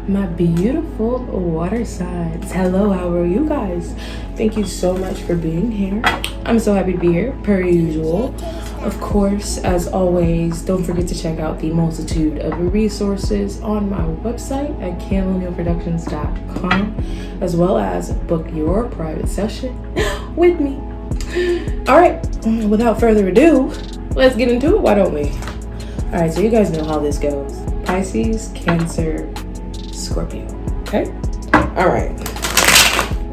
my beautiful water signs. Hello, how are you guys? Thank you so much for being here. I'm so happy to be here, per usual. Of course, as always, don't forget to check out the multitude of resources on my website at CamilleNeilProductions.com, as well as book your private session with me. All right, without further ado, let's get into it, why don't we? All right, so you guys know how this goes. Pisces, Cancer, Scorpio, okay? All right,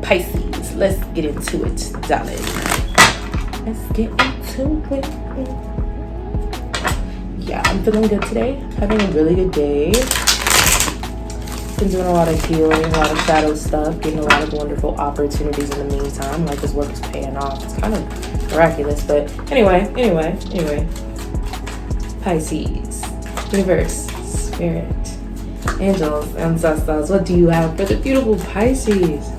Pisces, let's get into it, darling. Let's get into it. Yeah, I'm feeling good today. Having a really good day. Been doing a lot of healing, a lot of shadow stuff, getting a lot of wonderful opportunities in the meantime. Like, this work is paying off. It's kind of miraculous, but anyway. Pisces, universe, spirit, angels, ancestors, what do you have for the beautiful Pisces?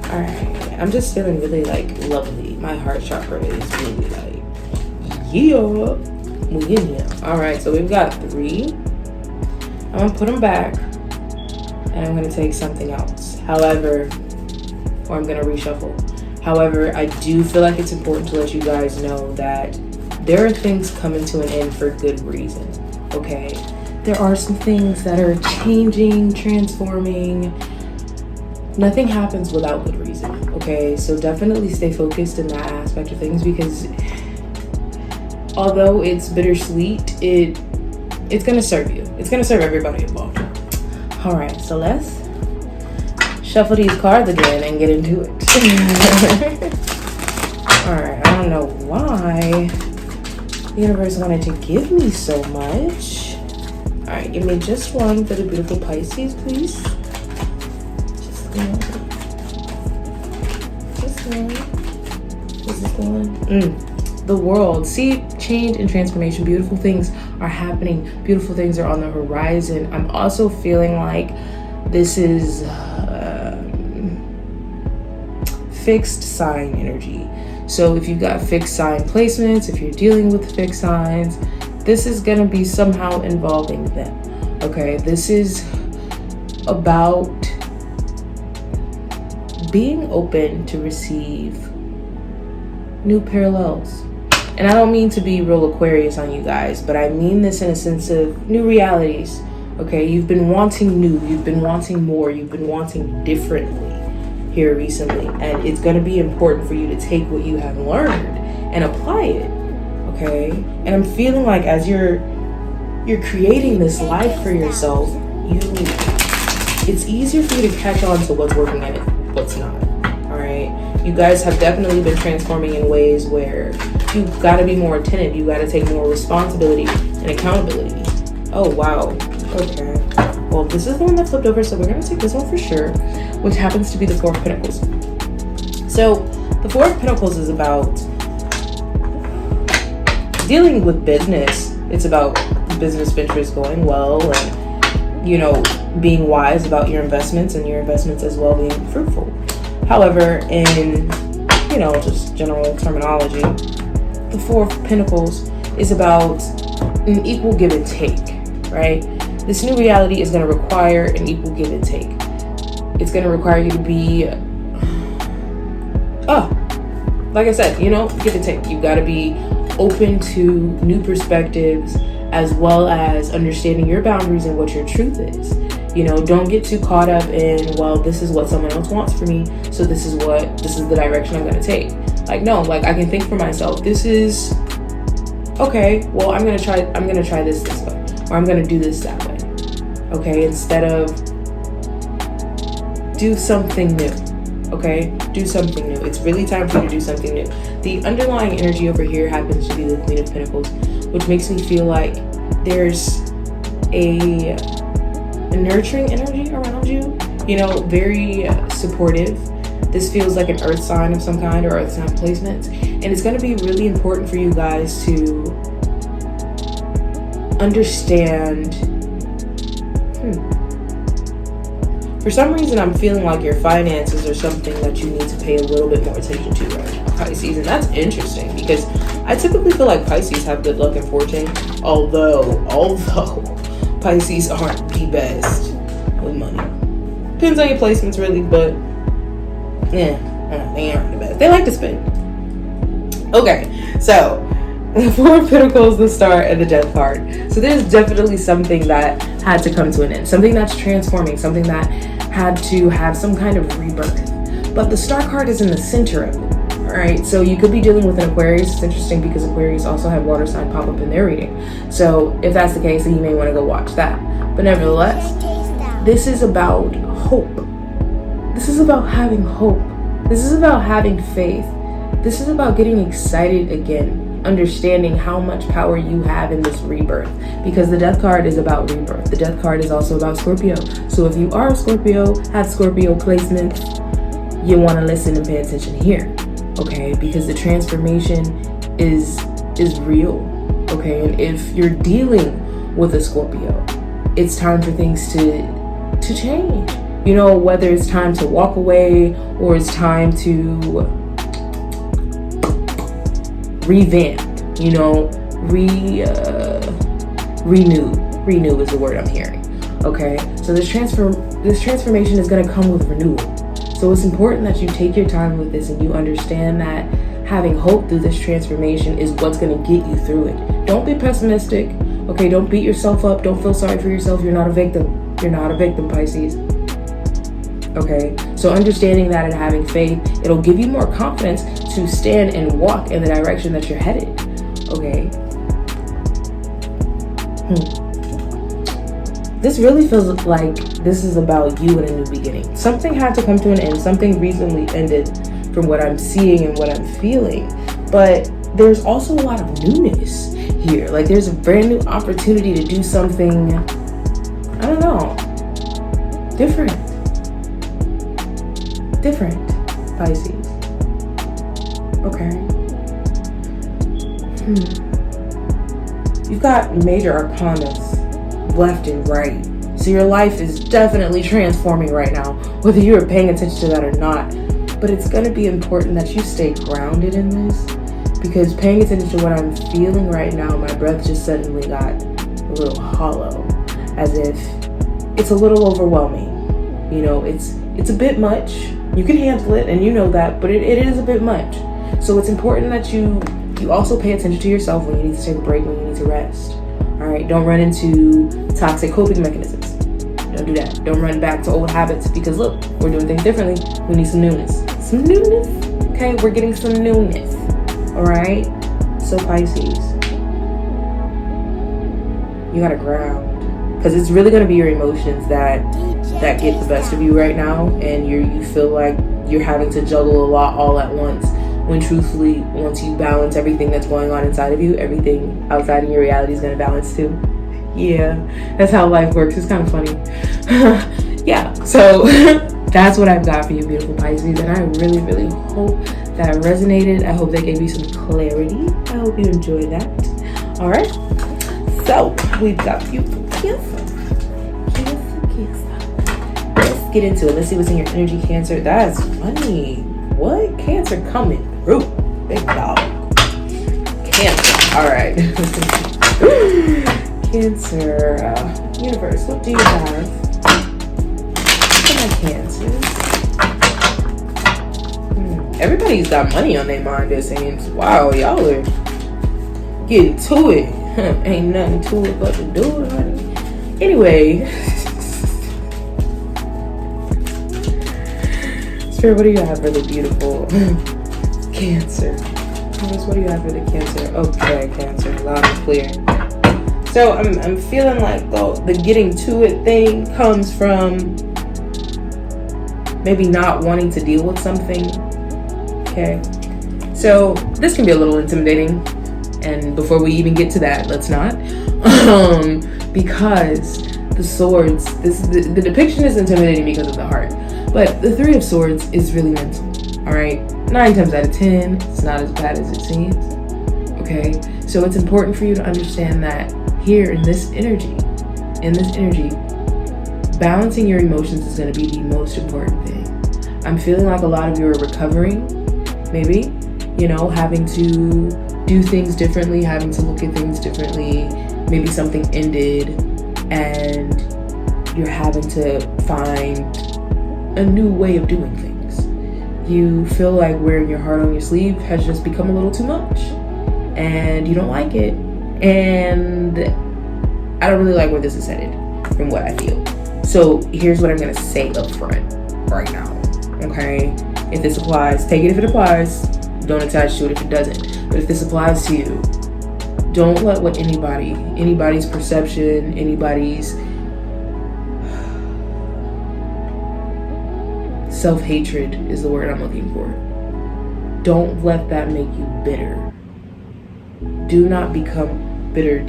All right, I'm just feeling really like lovely. My heart chakra is really like, yeah, we in here. All right, so we've got 3. I'm gonna put them back and I'm gonna take something else. However, or I'm gonna reshuffle. However, I do feel like it's important to let you guys know that there are things coming to an end for good reason, okay? There are some things that are changing, transforming. Nothing happens without good reason, okay? So definitely stay focused in that aspect of things, because although it's bittersweet, it's gonna serve you. It's gonna serve everybody involved. All right, so let's shuffle these cards again and get into it. All right, I don't know why the universe wanted to give me so much. All right, give me just one for the beautiful Pisces, please. Just one. Just one. This is the one. The world. See, change and transformation. Beautiful things are happening. Beautiful things are on the horizon. I'm also feeling like this is fixed sign energy. So if you've got fixed sign placements, if you're dealing with fixed signs, this is going to be somehow involving them. Okay, this is about being open to receive new parallels. And I don't mean to be real Aquarius on you guys, but I mean this in a sense of new realities. Okay, you've been wanting new, you've been wanting more, you've been wanting differently here recently, and it's going to be important for you to take what you have learned and apply it. Okay, and I'm feeling like as you're creating this life for yourself, it's easier for you to catch on to what's working and what's not. All right, you guys have definitely been transforming in ways where you've got to be more attentive. You got to take more responsibility and accountability. Oh wow. Okay. Well, this is the one that flipped over, so we're gonna take this one for sure, which happens to be the 4 of Pentacles. So the 4 of Pentacles is about dealing with business. It's about business ventures going well, and being wise about your investments, and your investments as well being fruitful. However, in just general terminology, the 4 of Pentacles is about an equal give and take, right? This new reality is going to require an equal give and take. It's going to require you to be, like I said, give and take. You've got to be open to new perspectives, as well as understanding your boundaries and what your truth is. Don't get too caught up in, well, this is what someone else wants for me, so this is the direction I'm going to take. Like, no, like, I can think for myself. This is okay. Well, I'm going to try this way, or I'm going to do this that way. Okay, instead of do something new. Okay, do something new. It's really time for you to do something new. The underlying energy over here happens to be the Queen of Pentacles, which makes me feel like there's a nurturing energy around you, very supportive. This feels like an earth sign of some kind, or earth sign placement, and it's going to be really important for you guys to understand. For some reason, I'm feeling like your finances are something that you need to pay a little bit more attention to right now, Pisces. And that's interesting, because I typically feel like Pisces have good luck and fortune, although Pisces aren't the best with money. Depends on your placements, really, but yeah, they aren't the best. They like to spend. Okay, so the Four of Pentacles, the Star, and the Death card. So there's definitely something that had to come to an end, something that's transforming, something that had to have some kind of rebirth. But the Star card is in the center of it. All right, so you could be dealing with an Aquarius. It's interesting because Aquarius also have water sign pop up in their reading. So if that's the case, then you may want to go watch that. But nevertheless, this is about hope. This is about having hope. This is about having faith. This is about getting excited again, understanding how much power you have in this rebirth, because the Death card is about rebirth. The Death card is also about Scorpio. So if you are a Scorpio, have Scorpio placements, you want to listen and pay attention here. Okay, because the transformation is real. Okay, and if you're dealing with a Scorpio, it's time for things to change. You know, whether it's time to walk away or it's time to revamp. You know, renew is the word I'm hearing. Okay, so this transformation is going to come with renewal. So it's important that you take your time with this and you understand that having hope through this transformation is what's going to get you through it. Don't be pessimistic. Okay, don't beat yourself up. Don't feel sorry for yourself. You're not a victim. You're not a victim, Pisces. Okay, so understanding that and having faith, it'll give you more confidence to stand and walk in the direction that you're headed. Okay. This really feels like this is about you and a new beginning. Something had to come to an end. Something recently ended from what I'm seeing and what I'm feeling. But there's also a lot of newness here. Like there's a brand new opportunity to do something, I don't know, different, Pisces. Okay. You've got major arcanas left and right. So your life is definitely transforming right now, whether you are paying attention to that or not. But it's going to be important that you stay grounded in this, because paying attention to what I'm feeling right now, my breath just suddenly got a little hollow, as if it's a little overwhelming. You know, it's a bit much. You can handle it, and you know that, but it is a bit much. So it's important that you also pay attention to yourself when you need to take a break, when you need to rest. All right, don't run into toxic coping mechanisms. Don't do that. Don't run back to old habits, because look, we're doing things differently. We need some newness. Some newness? Okay, we're getting some newness. All right? So Pisces, you gotta ground, because it's really gonna be your emotions that get the best of you right now, and you feel like you're having to juggle a lot all at once, when truthfully, once you balance everything that's going on inside of you, everything outside in your reality is going to balance too. Yeah, that's how life works. It's kind of funny. Yeah, so that's what I've got for you, beautiful Pisces, and I really, really hope that resonated. I hope that gave you some clarity. I hope you enjoyed that. All right, so we've got beautiful Cancer. Let's get into it. Let's see what's in your energy, Cancer. That's funny. What? Cancer coming through. Big dog. Cancer. All right. Cancer. Universe, what do you have for my Cancers? Everybody's got money on their mind, it seems. Wow, y'all are getting to it. Ain't nothing to it but to do it, honey. Anyway. Spirit, what do you have for the beautiful Cancer? What do you have for the Cancer? Okay, Cancer, loud and clear. So I'm feeling like the getting to it thing comes from maybe not wanting to deal with something. Okay, so this can be a little intimidating, and before we even get to that, let's not, because the swords, the depiction is intimidating because of the heart. But the Three of Swords is really mental, all right? 9 times out of 10, it's not as bad as it seems, okay? So it's important for you to understand that here in this energy, balancing your emotions is gonna be the most important thing. I'm feeling like a lot of you are recovering, maybe, you know, having to do things differently, having to look at things differently. Maybe something ended and you're having to find a new way of doing things. You feel like wearing your heart on your sleeve has just become a little too much, and you don't like it. And I don't really like where this is headed from what I feel. So here's what I'm gonna say up front right now, okay? If this applies, take it if it applies. Don't attach to it if it doesn't. But if this applies to you, don't let what anybody's perception, anybody's self-hatred is the word I'm looking for. Don't let that make you bitter. Do not become bitter.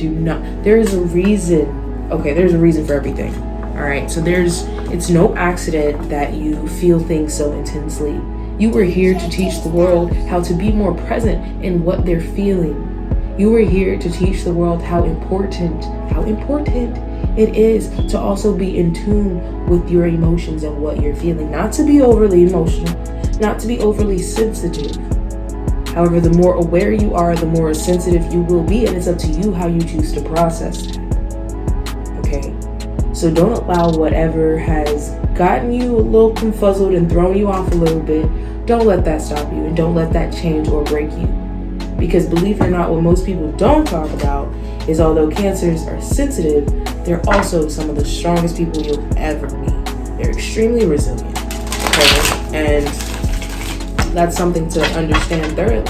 There is a reason. Okay, there's a reason for everything. All right, so it's no accident that you feel things so intensely. You were here to teach the world how to be more present in what they're feeling. You were here to teach the world how important it is to also be in tune with your emotions and what you're feeling. Not to be overly emotional, not to be overly sensitive. However, the more aware you are, the more sensitive you will be, and it's up to you how you choose to process that. Okay? So don't allow whatever has gotten you a little confuzzled and thrown you off a little bit, don't let that stop you, and don't let that change or break you. Because believe it or not, what most people don't talk about is although Cancers are sensitive, they're also some of the strongest people you'll ever meet. They're extremely resilient, okay? And that's something to understand thoroughly.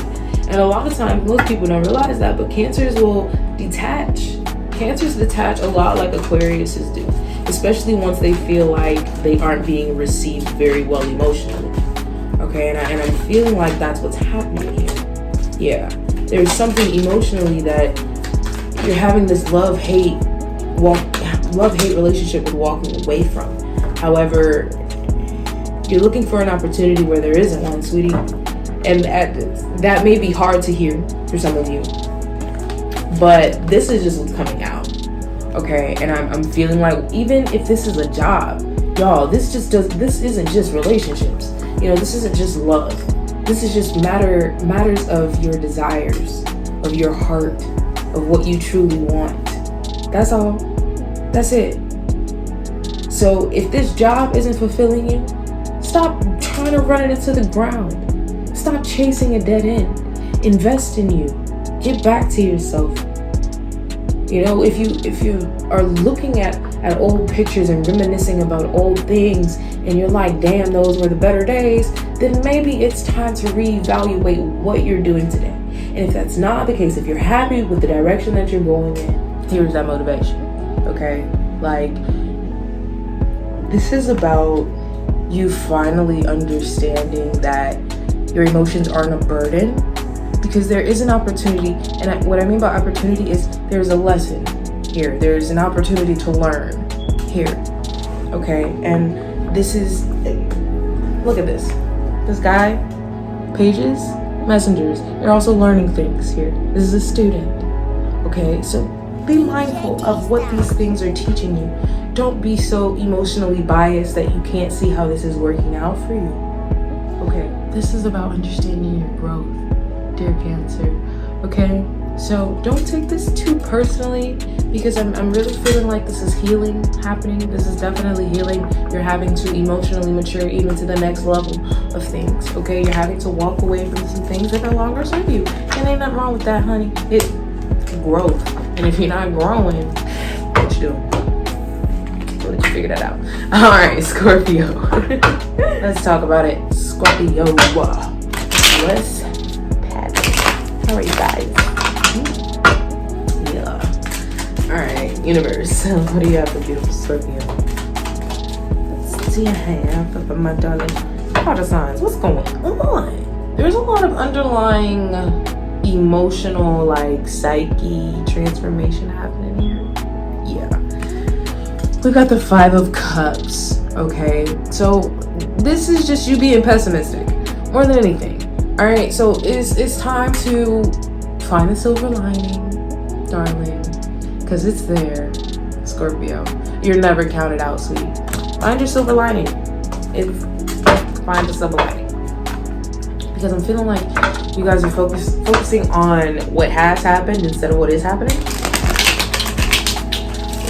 And a lot of times, most people don't realize that, but Cancers will detach. Cancers detach a lot like Aquariuses do, especially once they feel like they aren't being received very well emotionally, okay? And I'm feeling like that's what's happening here. Yeah, there's something emotionally that you're having this love-hate relationship with walking away from. However, you're looking for an opportunity where there isn't one, sweetie. And that may be hard to hear for some of you. But this is just what's coming out. Okay? And I'm feeling like even if this is a job, y'all, this isn't just relationships. You know, this isn't just love. This is just matters of your desires, of your heart, of what you truly want. That's all. That's it. So if this job isn't fulfilling you, stop trying to run it into the ground. Stop chasing a dead end. Invest in you. Get back to yourself. You know, if you are looking at old pictures and reminiscing about old things and you're like, damn, those were the better days, then maybe it's time to reevaluate what you're doing today. And if that's not the case, if you're happy with the direction that you're going in, here's that motivation, okay? Like, this is about you finally understanding that your emotions aren't a burden, because there is an opportunity. And what I mean by opportunity is there's a lesson here. There's an opportunity to learn here, okay? And this is, look at this. This guy, pages, messengers, you're also learning things here. This is a student, okay? So be mindful of what these things are teaching you. Don't be so emotionally biased that you can't see how this is working out for you, okay? This is about understanding your growth, dear Cancer, okay? So don't take this too personally, because I'm really feeling like this is healing happening. This is definitely healing. You're having to emotionally mature even to the next level of things, okay? You're having to walk away from some things that no longer serve you. And ain't nothing wrong with that, honey. It's growth. And if you're not growing, what you doing? I'll let you figure that out. All right, Scorpio. Let's talk about it. Scorpio. What's happening? How are you guys? Alright, universe, what do you have for beautiful Scorpio? Let's see, I have for my darling water signs. What's going on? There's a lot of underlying emotional, like, psyche transformation happening here. Yeah. We got the 5 of Cups, okay? So this is just you being pessimistic more than anything. Alright, so it's time to find the silver lining, darling. Because it's there, Scorpio. You're never counted out, sweetie. Find your silver lining. Find the silver lining. Because I'm feeling like you guys are focusing on what has happened instead of what is happening.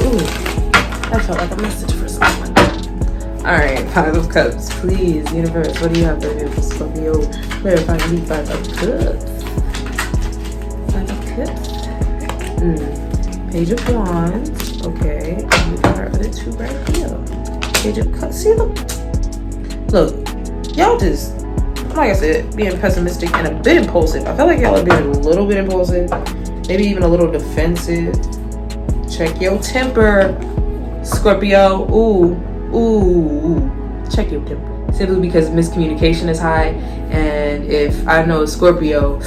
Ooh, that felt like a message for Cups. All right, Five of Cups. Please, universe, what do you have for me for Scorpio? Clarify me, Five of Cups. Five of Cups. Page of Wands. Okay, and we got our other two right here. Page of Cups. See, look, y'all just, like I said, being pessimistic and a bit impulsive. I feel like y'all are being a little bit impulsive, maybe even a little defensive. Check your temper, Scorpio. Ooh. Check your temper. Simply because miscommunication is high, and if I know a Scorpio,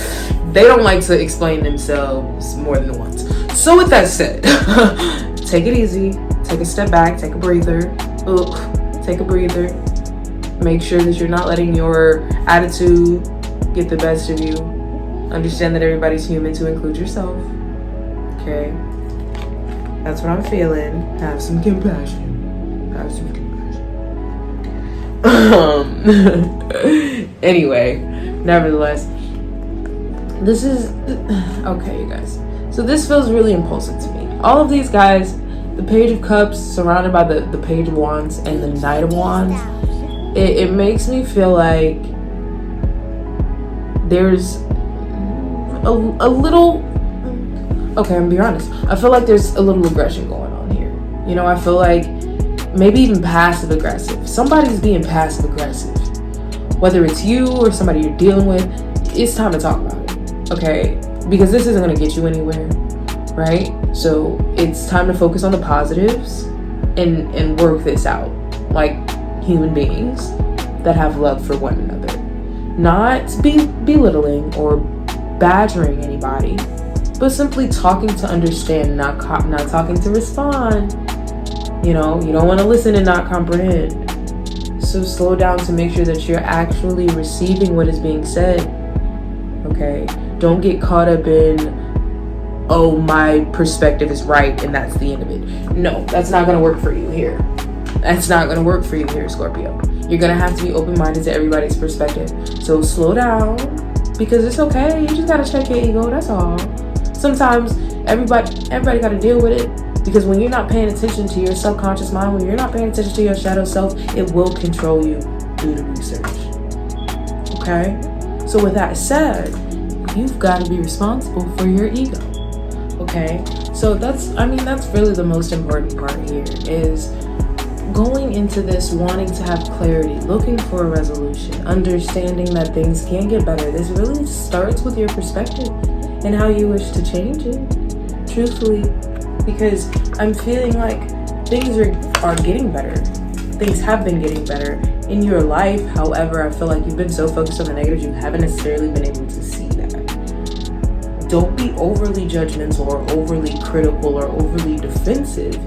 they don't like to explain themselves more than once. So with that said, take it easy. Take a step back. Take a breather. Take a breather. Make sure that you're not letting your attitude get the best of you. Understand that everybody's human, to include yourself. Okay? That's what I'm feeling. Have some compassion. Have some compassion. Anyway, nevertheless, this is... Okay, you guys. So this feels really impulsive to me. All of these guys, the Page of Cups surrounded by the Page of Wands and the Knight of Wands, it makes me feel like there's a little, okay, I'm gonna be honest, I feel like there's a little aggression going on here. You know, I feel like maybe even passive aggressive. Somebody's being passive aggressive. Whether it's you or somebody you're dealing with, it's time to talk about it, okay? Because this isn't gonna get you anywhere, right? So it's time to focus on the positives and work this out like human beings that have love for one another. Not belittling or badgering anybody, but simply talking to understand, not talking to respond. You know, you don't want to listen and not comprehend. So slow down to make sure that you're actually receiving what is being said. Okay? Don't get caught up in, oh, my perspective is right and that's the end of it. No, that's not going to work for you here. That's not going to work for you here, Scorpio. You're going to have to be open-minded to everybody's perspective. So slow down, because it's okay. You just got to check your ego, that's all. Sometimes everybody got to deal with it, because when you're not paying attention to your subconscious mind, when you're not paying attention to your shadow self, it will control you. Do the research. Okay? So with that said, you've got to be responsible for your ego. Okay? So that's really the most important part here, is going into this wanting to have clarity, looking for a resolution, understanding that things can get better. This really starts with your perspective and how you wish to change it, truthfully, because I'm feeling like things are getting better. Things have been getting better in your life. However, I feel like you've been so focused on the negatives, you haven't necessarily been able to see that. Don't be overly judgmental or overly critical or overly defensive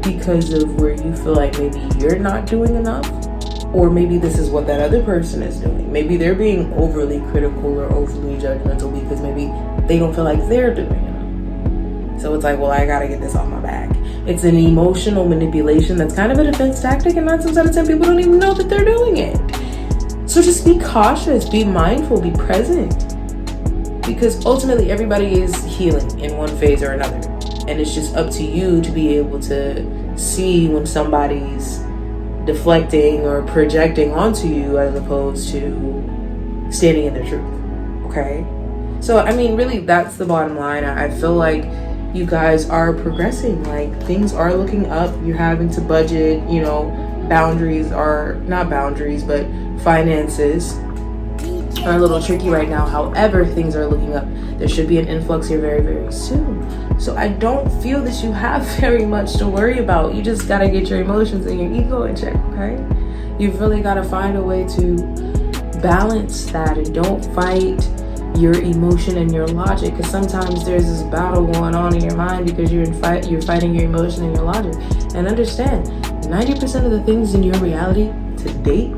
because of where you feel like maybe you're not doing enough, or maybe this is what that other person is doing. Maybe they're being overly critical or overly judgmental because maybe they don't feel like they're doing enough. So it's like, well, I gotta get this off my back. It's an emotional manipulation that's kind of a defense tactic, and 9 times out of 10 people don't even know that they're doing it. So just be cautious, be mindful, be present, because ultimately everybody is healing in one phase or another. And it's just up to you to be able to see when somebody's deflecting or projecting onto you as opposed to standing in their truth. Okay? So, I mean, really, that's the bottom line. I feel like you guys are progressing. Like, things are looking up. You're having to budget, you know, boundaries are not boundaries, but finances are a little tricky right now. However, things are looking up. There should be an influx here very, very soon. So I don't feel that you have very much to worry about. You just got to get your emotions and your ego in check, okay? You've really got to find a way to balance that, and don't fight your emotion and your logic, because sometimes there's this battle going on in your mind because you're fighting your emotion and your logic. And understand, 90% of the things in your reality to date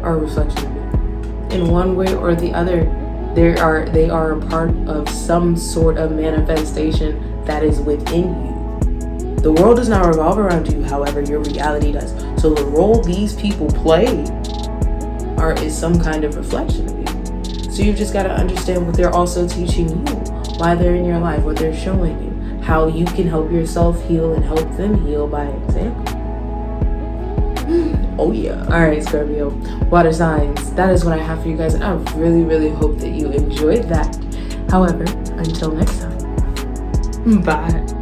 are a reflection of you. In one way or the other, they are a part of some sort of manifestation that is within you. The world does not revolve around you, however, your reality does. So the role these people play is some kind of reflection of you. So you've just got to understand what they're also teaching you, why they're in your life, what they're showing you, how you can help yourself heal and help them heal by example. Oh yeah. All right, Scorpio, water signs. That is what I have for you guys. And I really, really hope that you enjoyed that. However, until next time, bye.